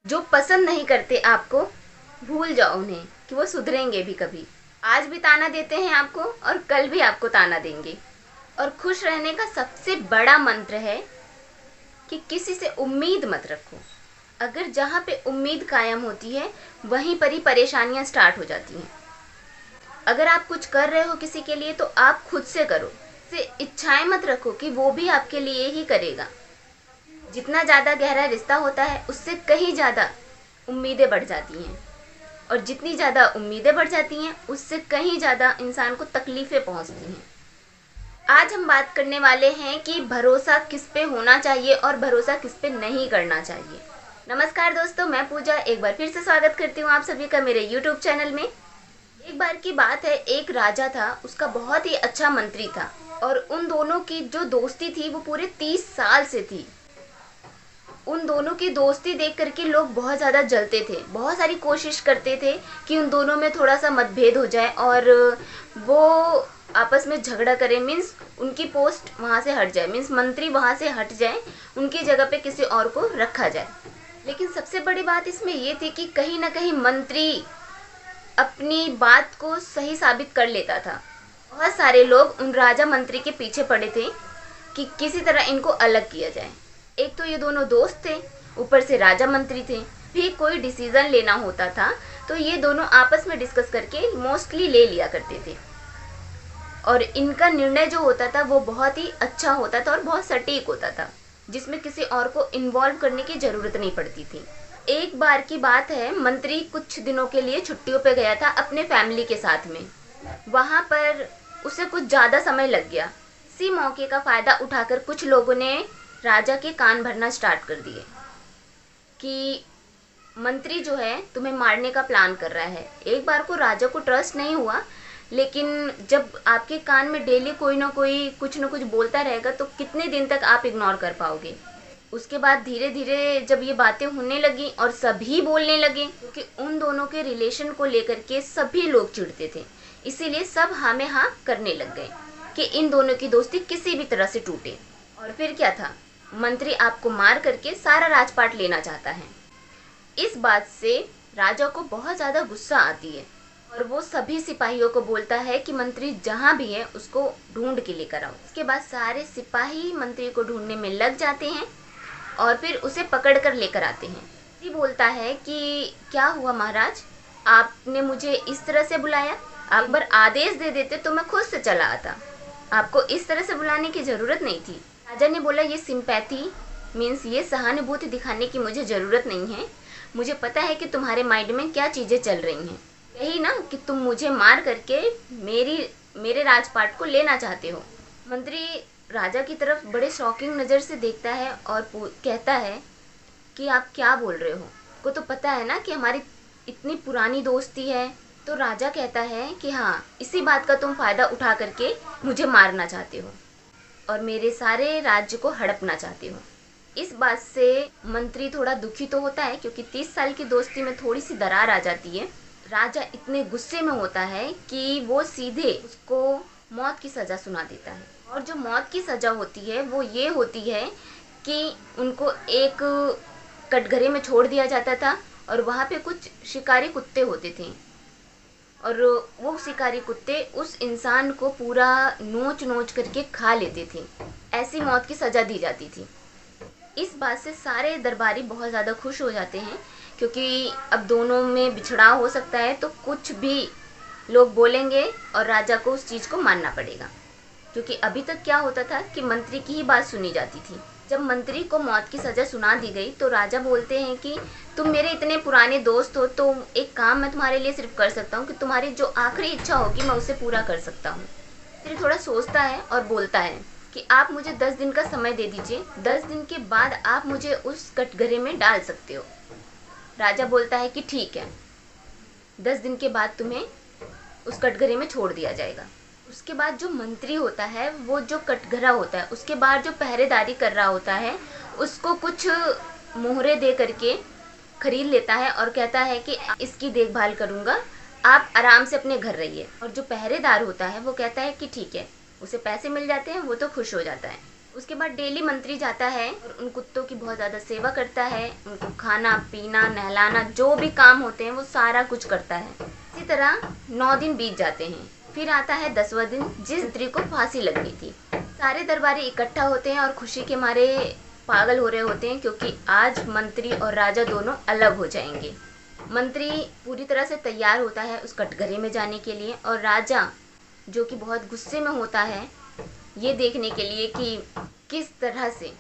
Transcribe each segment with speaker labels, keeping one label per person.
Speaker 1: जो पसंद नहीं करते आपको, भूल जाओ उन्हें कि वो सुधरेंगे भी कभी। आज भी ताना देते हैं आपको और कल भी आपको ताना देंगे। और खुश रहने का सबसे बड़ा मंत्र है कि किसी से उम्मीद मत रखो। अगर जहाँ पे उम्मीद कायम होती है वहीं पर ही परेशानियाँ स्टार्ट हो जाती हैं। अगर आप कुछ कर रहे हो किसी के लिए तो आप खुद से करो। से इच्छाएं मत रखो कि वो भी आपके लिए ही करेगा। जितना ज़्यादा गहरा रिश्ता होता है उससे कहीं ज़्यादा उम्मीदें बढ़ जाती हैं, और जितनी ज़्यादा उम्मीदें बढ़ जाती हैं उससे कहीं ज़्यादा इंसान को तकलीफ़ें पहुंचती हैं। आज हम बात करने वाले हैं कि भरोसा किस पे होना चाहिए और भरोसा किस पे नहीं करना चाहिए। नमस्कार दोस्तों, मैं पूजा एक बार फिर से स्वागत करती हूँ आप सभी का मेरे यूट्यूब चैनल में। एक बार की बात है, एक राजा था, उसका बहुत ही अच्छा मंत्री था और उन दोनों की जो दोस्ती थी वो पूरे 30 साल से थी। उन दोनों की दोस्ती देख करके लोग बहुत ज़्यादा जलते थे, बहुत सारी कोशिश करते थे कि उन दोनों में थोड़ा सा मतभेद हो जाए और वो आपस में झगड़ा करें, मीन्स उनकी पोस्ट वहाँ से हट जाए, मीन्स मंत्री वहाँ से हट जाए, उनकी जगह पे किसी और को रखा जाए। लेकिन सबसे बड़ी बात इसमें ये थी कि कहीं ना कहीं मंत्री अपनी बात को सही साबित कर लेता था। बहुत सारे लोग उन राजा मंत्री के पीछे पड़े थे कि किसी तरह इनको अलग किया जाए। एक तो ये दोनों दोस्त थे, ऊपर से राजा मंत्री थे, भी कोई डिसीजन लेना होता था तो ये दोनों आपस में डिस्कस करके मोस्टली ले लिया करते थे, और इनका निर्णय जो होता था वो बहुत ही अच्छा होता था और बहुत सटीक होता था, जिसमें किसी और को इन्वॉल्व करने की ज़रूरत नहीं पड़ती थी। एक बार की बात है, मंत्री कुछ दिनों के लिए छुट्टियों पे गया था अपने फैमिली के साथ में। वहाँ पर उसे कुछ ज़्यादा समय लग गया। इसी मौके का फ़ायदा उठाकर कुछ लोगों ने राजा के कान भरना स्टार्ट कर दिए कि मंत्री जो है तुम्हें मारने का प्लान कर रहा है। एक बार को राजा को ट्रस्ट नहीं हुआ, लेकिन जब आपके कान में डेली कोई ना कोई कुछ ना कुछ बोलता रहेगा तो कितने दिन तक आप इग्नोर कर पाओगे। उसके बाद धीरे धीरे जब ये बातें होने लगी और सभी बोलने लगे, क्योंकि उन दोनों के रिलेशन को लेकर के सभी लोग चिढ़ते थे, इसीलिए सब हाँ में हाँ करने लग गए कि इन दोनों की दोस्ती किसी भी तरह से टूटे। और फिर क्या था, मंत्री आपको मार करके सारा राजपाट लेना चाहता है। इस बात से राजा को बहुत ज़्यादा गुस्सा आती है और वो सभी सिपाहियों को बोलता है कि मंत्री जहाँ भी है उसको ढूंढ के लेकर आओ। इसके बाद सारे सिपाही मंत्री को ढूंढने में लग जाते हैं और फिर उसे पकड़ कर लेकर आते हैं। ये बोलता है कि क्या हुआ महाराज, आपने मुझे इस तरह से बुलाया, आप अगर आदेश दे देते तो मैं खुद से चला आता, आपको इस तरह से बुलाने की ज़रूरत नहीं थी। राजा ने बोला ये सिंपैथी मीन्स ये सहानुभूति दिखाने की मुझे ज़रूरत नहीं है, मुझे पता है कि तुम्हारे माइंड में क्या चीज़ें चल रही हैं। यही ना कि तुम मुझे मार करके मेरे राजपाट को लेना चाहते हो। मंत्री राजा की तरफ बड़े शॉकिंग नज़र से देखता है और कहता है कि आप क्या बोल रहे हो, को तो पता है ना कि हमारी इतनी पुरानी दोस्ती है। तो राजा कहता है कि हाँ, इसी बात का तुम फ़ायदा उठा करके मुझे मारना चाहते हो और मेरे सारे राज्य को हड़पना चाहते हो। इस बात से मंत्री थोड़ा दुखी तो होता है, क्योंकि 30 साल की दोस्ती में थोड़ी सी दरार आ जाती है। राजा इतने गुस्से में होता है कि वो सीधे उसको मौत की सज़ा सुना देता है। और जो मौत की सज़ा होती है वो ये होती है कि उनको एक कटघरे में छोड़ दिया जाता था और वहाँ पे कुछ शिकारी कुत्ते होते थे और वो शिकारी कुत्ते उस इंसान को पूरा नोच नोच करके खा लेते थे। ऐसी मौत की सज़ा दी जाती थी। इस बात से सारे दरबारी बहुत ज़्यादा खुश हो जाते हैं, क्योंकि अब दोनों में बिछड़ा हो सकता है तो कुछ भी लोग बोलेंगे और राजा को उस चीज़ को मानना पड़ेगा। क्योंकि अभी तक क्या होता था कि मंत्री की ही बात सुनी जाती थी। जब मंत्री को मौत की सज़ा सुना दी गई तो राजा बोलते हैं कि तुम मेरे इतने पुराने दोस्त हो तो एक काम मैं तुम्हारे लिए सिर्फ कर सकता हूँ कि तुम्हारी जो आखिरी इच्छा होगी मैं उसे पूरा कर सकता हूँ। फिर थोड़ा सोचता है और बोलता है कि आप मुझे 10 दिन का समय दे दीजिए, 10 दिन के बाद आप मुझे उस कटघरे में डाल सकते हो। राजा बोलता है कि ठीक है, 10 दिन के बाद तुम्हें उस कटघरे में छोड़ दिया जाएगा। उसके बाद जो मंत्री होता है वो जो कटघरा होता है उसके बाद जो पहरेदारी कर रहा होता है उसको कुछ मोहरे दे करके खरीद लेता है और कहता है कि इसकी देखभाल करूँगा, आप आराम से अपने घर रहिए। और जो पहरेदार होता है वो कहता है कि ठीक है, उसे पैसे मिल जाते हैं, वो तो खुश हो जाता है। उसके बाद डेली मंत्री जाता है और उन कुत्तों की बहुत ज़्यादा सेवा करता है, उनको खाना पीना नहलाना जो भी काम होते हैं वो सारा कुछ करता है। इसी तरह 9 दिन बीत जाते हैं। फिर आता है 10वां दिन, जिस मंत्री को फांसी लगनी थी। सारे दरबारी इकट्ठा होते हैं और खुशी के मारे पागल हो रहे होते हैं, क्योंकि आज मंत्री और राजा दोनों अलग हो जाएंगे। मंत्री पूरी तरह से तैयार होता है उस कटघरे में जाने के लिए, और राजा जो कि बहुत गुस्से में होता है ये देखने के लिए कि किस तरह से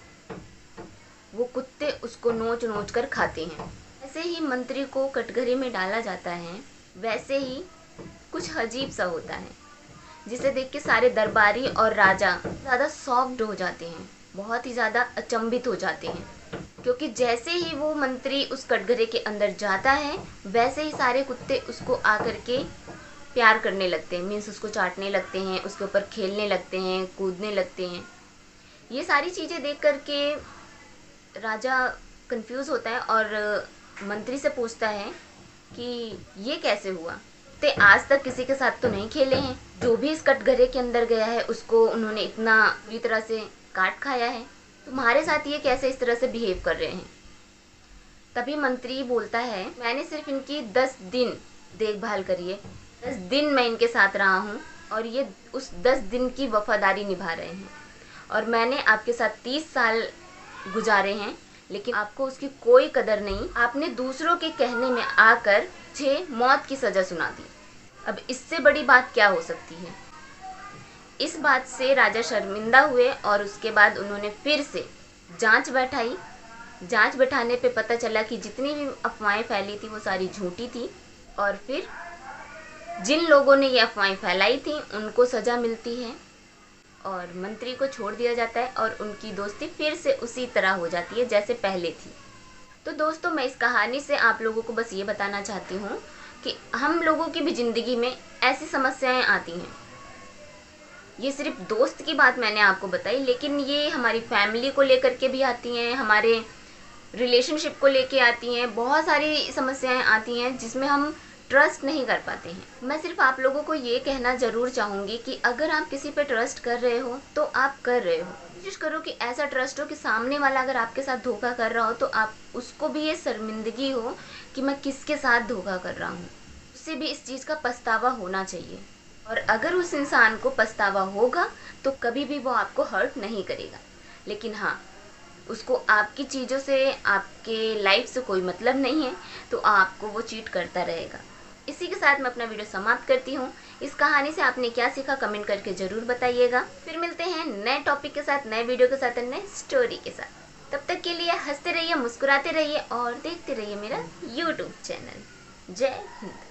Speaker 1: वो कुत्ते उसको नोच नोच कर खाते हैं। ऐसे ही मंत्री को कटघरे में डाला जाता है, वैसे ही कुछ अजीब सा होता है जिसे देख के सारे दरबारी और राजा ज़्यादा शॉक्ड हो जाते हैं, बहुत ही ज़्यादा अचंभित हो जाते हैं, क्योंकि जैसे ही वो मंत्री उस कटघरे के अंदर जाता है वैसे ही सारे कुत्ते उसको आकर के प्यार करने लगते हैं, मीन्स उसको चाटने लगते हैं, उसके ऊपर खेलने लगते हैं, कूदने लगते हैं। ये सारी चीज़ें देख कर के राजा कंफ्यूज होता है और मंत्री से पूछता है कि ये कैसे हुआ, ते आज तक किसी के साथ तो नहीं खेले हैं, जो भी इस कटघरे के अंदर गया है उसको उन्होंने इतना बुरी तरह से काट खाया है, तुम्हारे साथ ये कैसे इस तरह से बिहेव कर रहे हैं। तभी मंत्री बोलता है, मैंने सिर्फ इनकी 10 दिन देखभाल करी है, 10 दिन मैं इनके साथ रहा हूँ और ये उस 10 दिन की वफादारी निभा रहे हैं, और मैंने आपके साथ 30 साल गुजारे हैं, लेकिन आपको उसकी कोई कदर नहीं। आपने दूसरों के कहने में आकर मुझे मौत की सज़ा सुना दी। अब इससे बड़ी बात क्या हो सकती है। इस बात से राजा शर्मिंदा हुए और उसके बाद उन्होंने फिर से जांच बैठाई। जांच बैठाने पे पता चला कि जितनी भी अफवाहें फैली थी वो सारी झूठी थी, और फिर जिन लोगों ने ये अफवाहें फैलाई थी उनको सज़ा मिलती है और मंत्री को छोड़ दिया जाता है और उनकी दोस्ती फिर से उसी तरह हो जाती है जैसे पहले थी। तो दोस्तों, मैं इस कहानी से आप लोगों को बस ये बताना चाहती हूँ कि हम लोगों की भी ज़िंदगी में ऐसी समस्याएं आती हैं। ये सिर्फ दोस्त की बात मैंने आपको बताई, लेकिन ये हमारी फैमिली को लेकर के भी आती हैं, हमारे रिलेशनशिप को लेके आती हैं, बहुत सारी समस्याएं आती हैं जिसमें हम ट्रस्ट नहीं कर पाते हैं। मैं सिर्फ आप लोगों को ये कहना ज़रूर चाहूँगी कि अगर आप किसी पे ट्रस्ट कर रहे हो तो आप कर रहे हो, कोशिश करो कि ऐसा ट्रस्ट हो कि सामने वाला अगर आपके साथ धोखा कर रहा हो तो आप उसको भी ये शर्मिंदगी हो कि मैं किसके साथ धोखा कर रहा हूँ, उससे भी इस चीज़ का पछतावा होना चाहिए। और अगर उस इंसान को पछतावा होगा तो कभी भी वो आपको हर्ट नहीं करेगा, लेकिन हाँ, उसको आपकी चीज़ों से, आपके लाइफ से कोई मतलब नहीं है तो आपको वो चीट करता रहेगा। इसी के साथ मैं अपना वीडियो समाप्त करती हूँ। इस कहानी से आपने क्या सीखा कमेंट करके ज़रूर बताइएगा। फिर मिलते हैं नए टॉपिक के साथ, नए वीडियो के साथ, नए स्टोरी के साथ। तब तक के लिए हंसते रहिए, मुस्कुराते रहिए और देखते रहिए मेरा YouTube चैनल। जय हिंद।